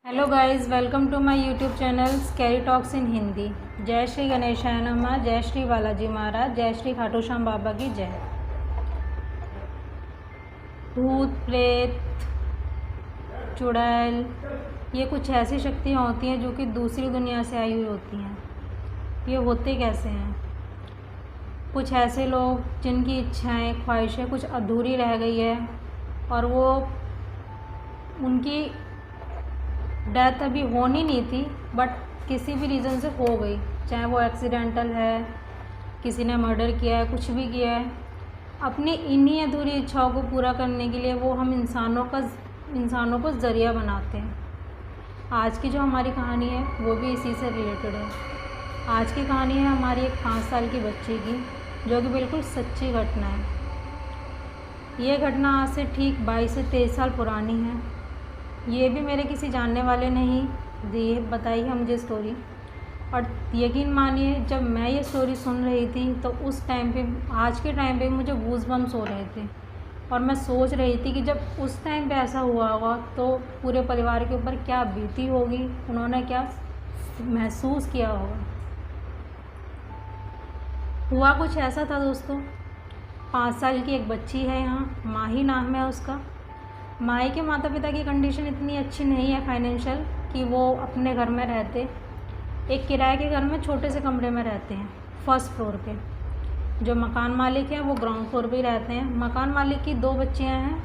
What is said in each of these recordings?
Hello guys, welcome to my YouTube channel Scary Talks in Hindi. जय श्री गणेशाय नमः, जय श्री बालाजी महाराज, जय श्री खाटू श्याम बाबा की जय। भूत प्रेत चुड़ैल ये कुछ ऐसी शक्तियाँ होती हैं जो कि दूसरी दुनिया से आई हुई होती हैं। ये होते कैसे हैं? कुछ ऐसे लोग जिनकी इच्छाएं ख्वाहिशें कुछ अधूरी रह गई है और वो उनकी डेथ अभी होनी नहीं थी, बट किसी भी रीज़न से हो गई, चाहे वो एक्सीडेंटल है, किसी ने मर्डर किया है, कुछ भी किया है। अपनी इन्हीं अधूरी इच्छाओं को पूरा करने के लिए वो हम इंसानों को ज़रिया बनाते हैं। आज की जो हमारी कहानी है वो भी इसी से रिलेटेड है। आज की कहानी है हमारी एक 5 साल की बच्ची की, जो कि बिल्कुल सच्ची घटना है। ये घटना आज से ठीक 22 से 23 साल पुरानी है। ये भी मेरे किसी जानने वाले ने ही बताई है मुझे स्टोरी। और यकीन मानिए, जब मैं ये स्टोरी सुन रही थी तो उस टाइम पे, आज के टाइम पे मुझे गूज़बम्प्स हो रहे थे। और मैं सोच रही थी कि जब उस टाइम पे ऐसा हुआ होगा तो पूरे परिवार के ऊपर क्या बीती होगी, उन्होंने क्या महसूस किया होगा। हुआ कुछ ऐसा था दोस्तों। 5 साल की एक बच्ची है, यहाँ माही नाम है उसका। माही के माता पिता की कंडीशन इतनी अच्छी नहीं है फाइनेंशियल कि वो अपने घर में रहते। एक किराए के घर में छोटे से कमरे में रहते हैं, फर्स्ट फ्लोर पे। जो मकान मालिक है वो ग्राउंड फ्लोर पे ही रहते हैं। मकान मालिक की 2 बच्चियां हैं,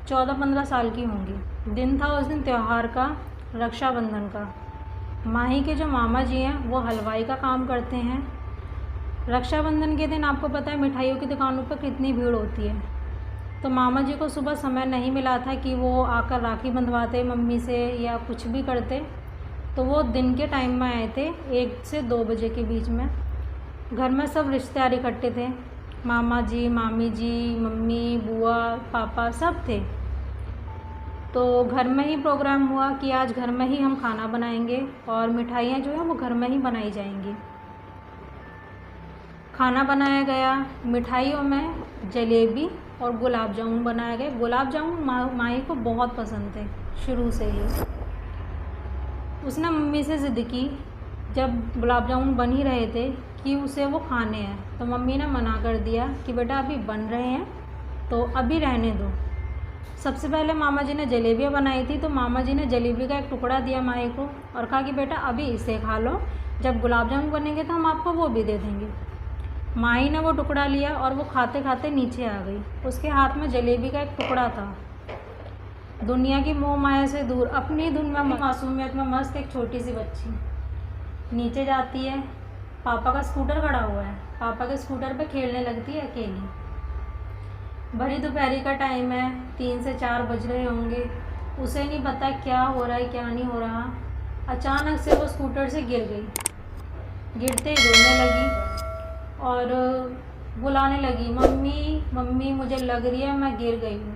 14-15 साल की होंगी। दिन था उस दिन त्यौहार का, रक्षाबंधन का। माही के जो मामा जी हैं वो हलवाई का काम करते हैं। रक्षाबंधन के दिन आपको पता है मिठाइयों की दुकानों पर कितनी भीड़ होती है। तो मामा जी को सुबह समय नहीं मिला था कि वो आकर राखी बंधवाते मम्मी से या कुछ भी करते। तो वो दिन के टाइम में आए थे, 1 से 2 बजे के बीच में। घर में सब रिश्तेदार इकट्ठे थे, मामा जी, मामी जी, मम्मी, बुआ, पापा सब थे। तो घर में ही प्रोग्राम हुआ कि आज घर में ही हम खाना बनाएंगे और मिठाइयाँ जो है वो घर में ही बनाई जाएंगी। खाना बनाया गया। मिठाइयों में जलेबी और गुलाब जामुन बनाए गए। गुलाब जामुन माही को बहुत पसंद थे शुरू से ही। उसने मम्मी से ज़िद की, जब गुलाब जामुन बन ही रहे थे, कि उसे वो खाने हैं। तो मम्मी ने मना कर दिया कि बेटा अभी बन रहे हैं तो अभी रहने दो। सबसे पहले मामा जी ने जलेबियाँ बनाई थी, तो मामा जी ने जलेबी का एक टुकड़ा दिया माही को और कहा कि बेटा अभी इसे खा लो, जब गुलाब जामुन बनेंगे तो हम आपको वो भी दे देंगे। माही ने वो टुकड़ा लिया और वो खाते खाते नीचे आ गई। उसके हाथ में जलेबी का एक टुकड़ा था। दुनिया की मोह माया से दूर, अपनी धुन में, मासूमियत में मस्त एक छोटी सी बच्ची नीचे जाती है। पापा का स्कूटर खड़ा हुआ है, पापा के स्कूटर पे खेलने लगती है अकेली। भरी दोपहरी का टाइम है, 3 से 4 बज रहे होंगे। उसे नहीं पता क्या हो रहा है क्या नहीं हो रहा। अचानक से वो स्कूटर से गिर गई। गिरते ही रोने लगी और बुलाने लगी, मम्मी मम्मी मुझे लग रही है मैं गिर गई हूँ।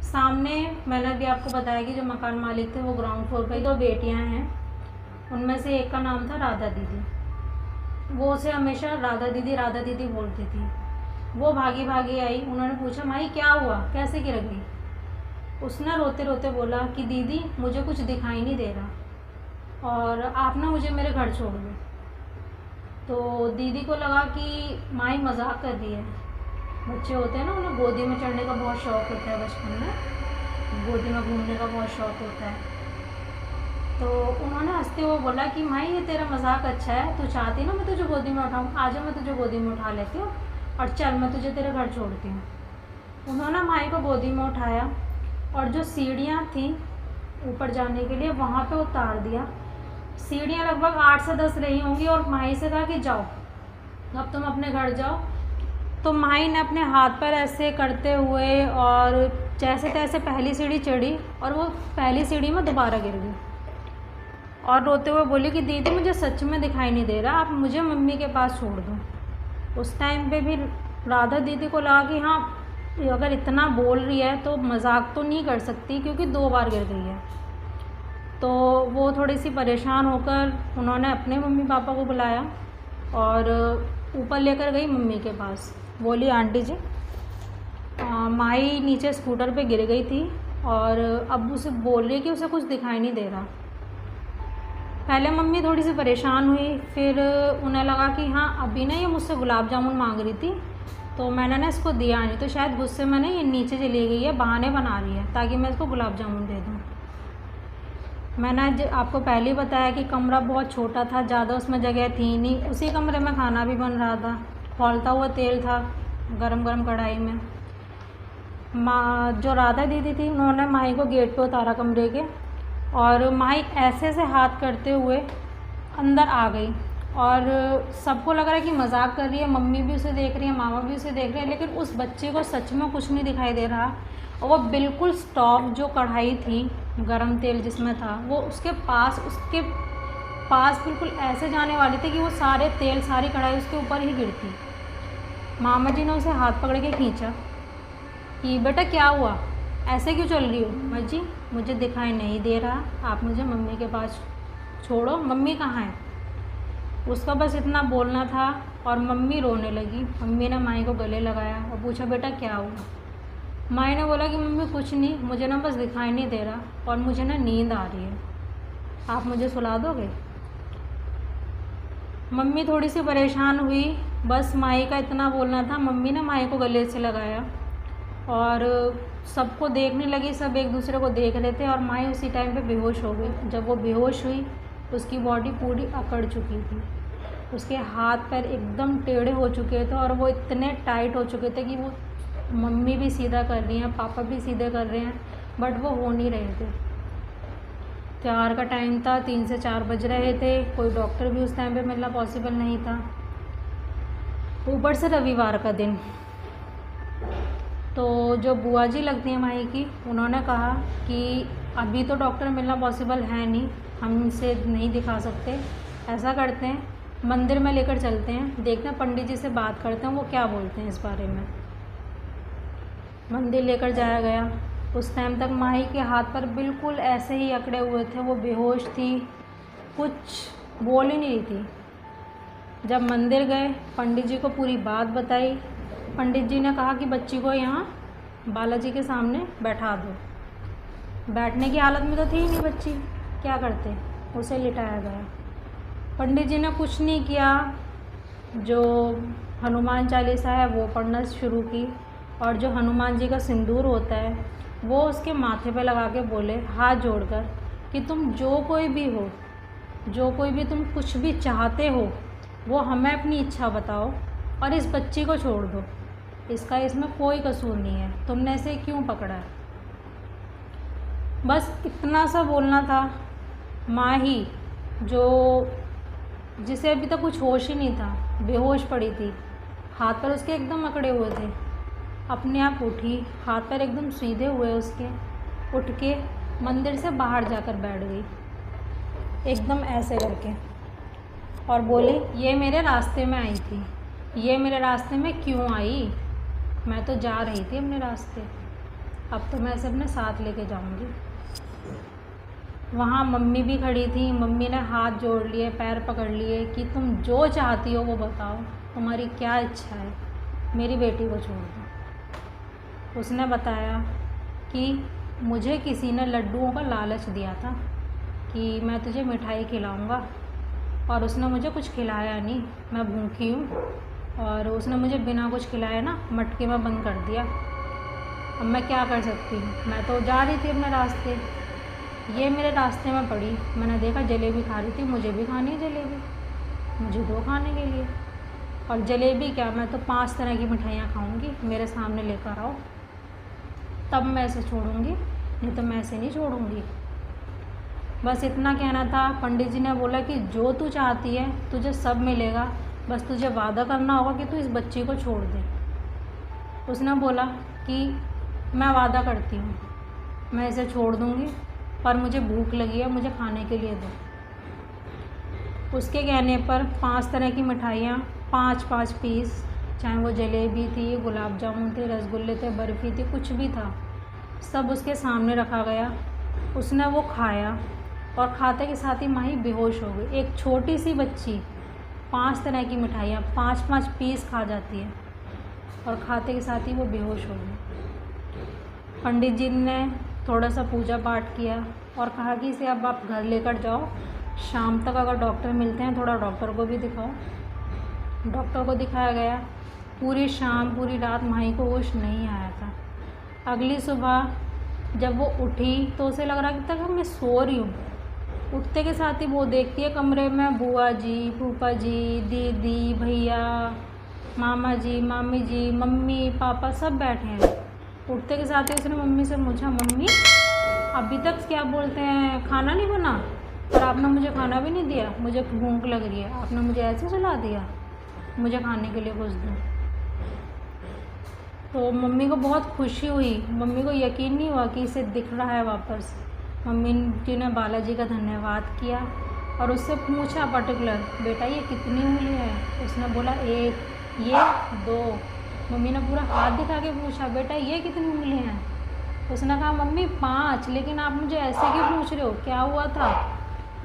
सामने मैंने भी आपको बताया कि जो मकान मालिक थे वो ग्राउंड फ्लोर पे 2 बेटियाँ हैं। उनमें से एक का नाम था राधा दीदी। वो उसे हमेशा राधा दीदी बोलती थी। वो भागी भागी आई। उन्होंने पूछा, माही क्या हुआ, कैसे गिर गई? उसने रोते रोते बोला कि दीदी मुझे कुछ दिखाई नहीं दे रहा और आप ना मुझे मेरे घर छोड़ दो। तो दीदी को लगा कि माही मजाक कर रही है। बच्चे होते हैं ना, उन्हें गोदी में चढ़ने का बहुत शौक़ होता है, बचपन में गोदी में घूमने का बहुत शौक़ होता है। तो उन्होंने हंसते हुए बोला कि माही ये तेरा मजाक अच्छा है, तू चाहती ना मैं तुझे गोदी में उठाऊँ, आजा मैं तुझे गोदी में उठा लेती हूँ और चल मैं तुझे तेरे घर छोड़ती हूँ। उन्होंने माही को गोदी में उठाया और जो सीढ़ियाँ थीं ऊपर जाने के लिए वहाँ पे उतार दिया। सीढ़ियाँ लगभग 8 से 10 रही होंगी और माही से कहा कि जाओ अब तुम अपने घर जाओ। तो माही ने अपने हाथ पर ऐसे करते हुए और जैसे तैसे पहली सीढ़ी चढ़ी और वो पहली सीढ़ी में दोबारा गिर गई और रोते हुए बोली कि दीदी मुझे सच में दिखाई नहीं दे रहा, आप मुझे मम्मी के पास छोड़ दो। उस टाइम पे भी राधा दीदी को लगा कि हाँ अगर इतना बोल रही है तो मजाक तो नहीं कर सकती, क्योंकि 2 बार गिर गई है। तो वो थोड़ी सी परेशान होकर उन्होंने अपने मम्मी पापा को बुलाया और ऊपर लेकर गई मम्मी के पास। बोली, आंटी जी माही नीचे स्कूटर पे गिर गई थी और अब उसे बोल रही है कि उसे कुछ दिखाई नहीं दे रहा। पहले मम्मी थोड़ी सी परेशान हुई, फिर उन्हें लगा कि हाँ अभी ना ये मुझसे गुलाब जामुन मांग रही थी तो मैंने ना इसको दिया नहीं, तो शायद गुस्से में ना ये नीचे चली गई है, बहाने बना रही है ताकि मैं इसको गुलाब जामुन दे दूँ। मैंने आपको पहले ही बताया कि कमरा बहुत छोटा था, ज़्यादा उसमें जगह थी नहीं। उसी कमरे में खाना भी बन रहा था, खौलता हुआ तेल था गरम गरम कढ़ाई में। माँ जो राधा दीदी थी उन्होंने माही को गेट पे उतारा कमरे के, और माही ऐसे से हाथ करते हुए अंदर आ गई। और सबको लग रहा है कि मजाक कर रही है, मम्मी भी उसे देख रही है, मामा भी उसे देख रहे हैं, लेकिन उस बच्चे को सच में कुछ नहीं दिखाई दे रहा। और वो बिल्कुल स्टॉप जो कढ़ाई थी, गरम तेल जिसमें था, वो उसके पास बिल्कुल ऐसे जाने वाली थी कि वो सारे तेल सारी कढ़ाई उसके ऊपर ही गिरती। मामा जी ने उसे हाथ पकड़ के खींचा कि बेटा क्या हुआ, ऐसे क्यों चल रही हो? माँ जी मुझे दिखाई नहीं दे रहा, आप मुझे मम्मी के पास छोड़ो, मम्मी कहाँ है? उसका बस इतना बोलना था और मम्मी रोने लगी। मम्मी ने माई को गले लगाया और पूछा बेटा क्या हुआ? माई ने बोला कि मम्मी कुछ नहीं, मुझे ना बस दिखाई नहीं दे रहा और मुझे ना नींद आ रही है, आप मुझे सुला दोगे? मम्मी थोड़ी सी परेशान हुई, बस माई का इतना बोलना था। मम्मी ने माई को गले से लगाया और सबको देखने लगी, सब एक दूसरे को देख रहे थे और माई उसी टाइम पे बेहोश हो गई। जब वो बेहोश हुई उसकी बॉडी पूरी अकड़ चुकी थी, उसके हाथ पैर एकदम टेढ़े हो चुके थे और वो इतने टाइट हो चुके थे कि वो मम्मी भी सीधा कर रही हैं, पापा भी सीधे कर रहे हैं, बट वो हो नहीं रहे थे। त्योहार का टाइम था, 3 से 4 बज रहे थे, कोई डॉक्टर भी उस टाइम पे मिलना पॉसिबल नहीं था, ऊपर से रविवार का दिन। तो जो बुआ जी लगती हैं माही की, उन्होंने कहा कि अभी तो डॉक्टर मिलना पॉसिबल है नहीं, हम इसे नहीं दिखा सकते, ऐसा करते हैं मंदिर में लेकर चलते हैं, देखते हैं पंडित जी से बात करते हैं वो क्या बोलते हैं इस बारे में। मंदिर लेकर जाया गया। उस टाइम तक माही के हाथ पर बिल्कुल ऐसे ही अकड़े हुए थे, वो बेहोश थी, कुछ बोल ही नहीं थी। जब मंदिर गए, पंडित जी को पूरी बात बताई। पंडित जी ने कहा कि बच्ची को यहाँ बालाजी के सामने बैठा दो। बैठने की हालत में तो थी ही नहीं बच्ची, क्या करते, उसे लिटाया गया। पंडित जी ने कुछ नहीं किया, जो हनुमान चालीसा है वो पढ़ना शुरू की और जो हनुमान जी का सिंदूर होता है वो उसके माथे पे लगा के बोले हाथ जोड़कर कि तुम जो कोई भी हो, जो कोई भी तुम कुछ भी चाहते हो वो हमें अपनी इच्छा बताओ और इस बच्ची को छोड़ दो, इसमें कोई कसूर नहीं है, तुमने इसे क्यों पकड़ा है? बस इतना सा बोलना था। माही जो जिसे अभी तक कुछ होश ही नहीं था, बेहोश पड़ी थी, हाथ पर उसके एकदम अकड़े हुए थे, अपने आप उठी, हाथ पैर एकदम सीधे हुए उसके, उठ के मंदिर से बाहर जाकर बैठ गई एकदम ऐसे करके और बोली ये मेरे रास्ते में आई थी, ये मेरे रास्ते में क्यों आई? मैं तो जा रही थी अपने रास्ते, अब तो मैं इसे अपने साथ लेके जाऊंगी। वहाँ मम्मी भी खड़ी थी, मम्मी ने हाथ जोड़ लिए, पैर पकड़ लिए कि तुम जो चाहती हो वो बताओ, तुम्हारी क्या इच्छा है, मेरी बेटी को छोड़ दो। उसने बताया कि मुझे किसी ने लड्डुओं का लालच दिया था कि मैं तुझे मिठाई खिलाऊंगा और उसने मुझे कुछ खिलाया नहीं, मैं भूखी हूँ और उसने मुझे बिना कुछ खिलाए ना मटके में बंद कर दिया। अब मैं क्या कर सकती हूँ, मैं तो जा रही थी अपने रास्ते, ये मेरे रास्ते में पड़ी, मैंने देखा जलेबी खा रही थी, मुझे भी खानी है जलेबी, मुझे दो खाने के लिए। और जलेबी क्या, मैं तो 5 तरह की मिठाइयाँ खाऊंगी, मेरे सामने लेकर आओ तब मैं इसे छोड़ूंगी, नहीं तो मैं इसे नहीं छोड़ूंगी। बस इतना कहना था। पंडित जी ने बोला कि जो तू चाहती है तुझे सब मिलेगा, बस तुझे वादा करना होगा कि तू इस बच्ची को छोड़ दे। उसने बोला कि मैं वादा करती हूँ, मैं इसे छोड़ दूँगी, पर मुझे भूख लगी है, मुझे खाने के लिए दो। उसके कहने पर 5 तरह की मिठाइयाँ, 5-5 पीस, चाहे वो जलेबी थी, गुलाब जामुन थे, रसगुल्ले थे, बर्फ़ी थी, कुछ भी था, सब उसके सामने रखा गया। उसने वो खाया और खाते के साथ ही माही बेहोश हो गई। एक छोटी सी बच्ची 5 तरह की मिठाइयाँ 5-5 पीस खा जाती है और खाते के साथ ही वो बेहोश हो गई। पंडित जी ने थोड़ा सा पूजा पाठ किया और कहा कि इसे अब आप घर लेकर जाओ, शाम तक अगर डॉक्टर मिलते हैं थोड़ा डॉक्टर को भी दिखाओ। डॉक्टर को दिखाया गया, पूरी शाम पूरी रात माही को होश नहीं आया था। अगली सुबह जब वो उठी तो उसे लग रहा था कि मैं सो रही हूँ। उठते के साथ ही वो देखती है कमरे में बुआ जी, फूफा जी, दीदी, भैया, मामा जी, मामी जी, मम्मी, पापा सब बैठे हैं। उठते के साथ ही उसने मम्मी से पूछा, मम्मी अभी तक क्या बोलते हैं खाना नहीं बना और आपने मुझे खाना भी नहीं दिया, मुझे भूख लग रही है, आपने मुझे ऐसे सुला दिया, मुझे खाने के लिए कुछ दो। तो मम्मी को बहुत खुशी हुई, मम्मी को यकीन नहीं हुआ कि इसे दिख रहा है वापस। मम्मी जी ने बालाजी का धन्यवाद किया और उससे पूछा पर्टिकुलर, बेटा ये कितनी उंगली है? उसने बोला 1, ये 2। मम्मी ने पूरा हाथ दिखा के पूछा, बेटा ये कितनी उंगली हैं? उसने कहा मम्मी 5, लेकिन आप मुझे ऐसे क्यों पूछ रहे हो, क्या हुआ था?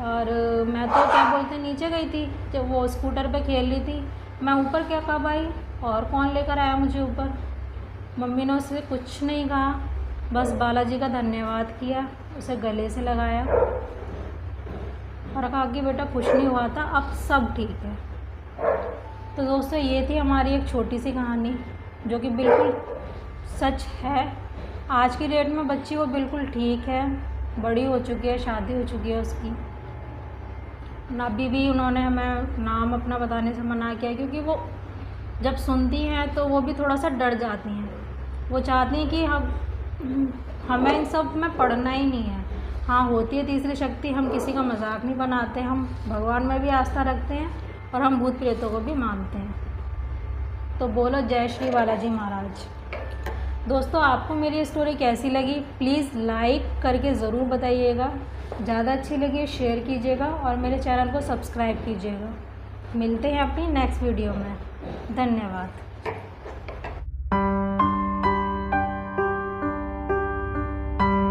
और मैं तो क्या बोलते नीचे गई थी, जब वो स्कूटर पे खेल रही थी, मैं ऊपर क्या कब आई और कौन लेकर आया मुझे ऊपर? मम्मी ने उससे कुछ नहीं कहा, बस बालाजी का धन्यवाद किया, उसे गले से लगाया और कहा कि बेटा कुछ नहीं हुआ था, अब सब ठीक है। तो दोस्तों ये थी हमारी एक छोटी सी कहानी जो कि बिल्कुल सच है। आज की डेट में बच्ची वो बिल्कुल ठीक है, बड़ी हो चुकी है, शादी हो चुकी है उसकी। अभी भी उन्होंने हमें नाम अपना बताने से मना किया क्योंकि वो जब सुनती हैं तो वो भी थोड़ा सा डर जाती हैं। वो चाहती हैं कि हमें इन सब में पढ़ना ही नहीं है। हाँ होती है तीसरी शक्ति, हम किसी का मजाक नहीं बनाते, हम भगवान में भी आस्था रखते हैं और हम भूत प्रेतों को भी मानते हैं। तो बोलो जय श्री बालाजी महाराज। दोस्तों आपको मेरी स्टोरी कैसी लगी प्लीज़ लाइक करके ज़रूर बताइएगा, ज़्यादा अच्छी लगी शेयर कीजिएगा और मेरे चैनल को सब्सक्राइब कीजिएगा। मिलते हैं अपनी नेक्स्ट वीडियो में। धन्यवाद।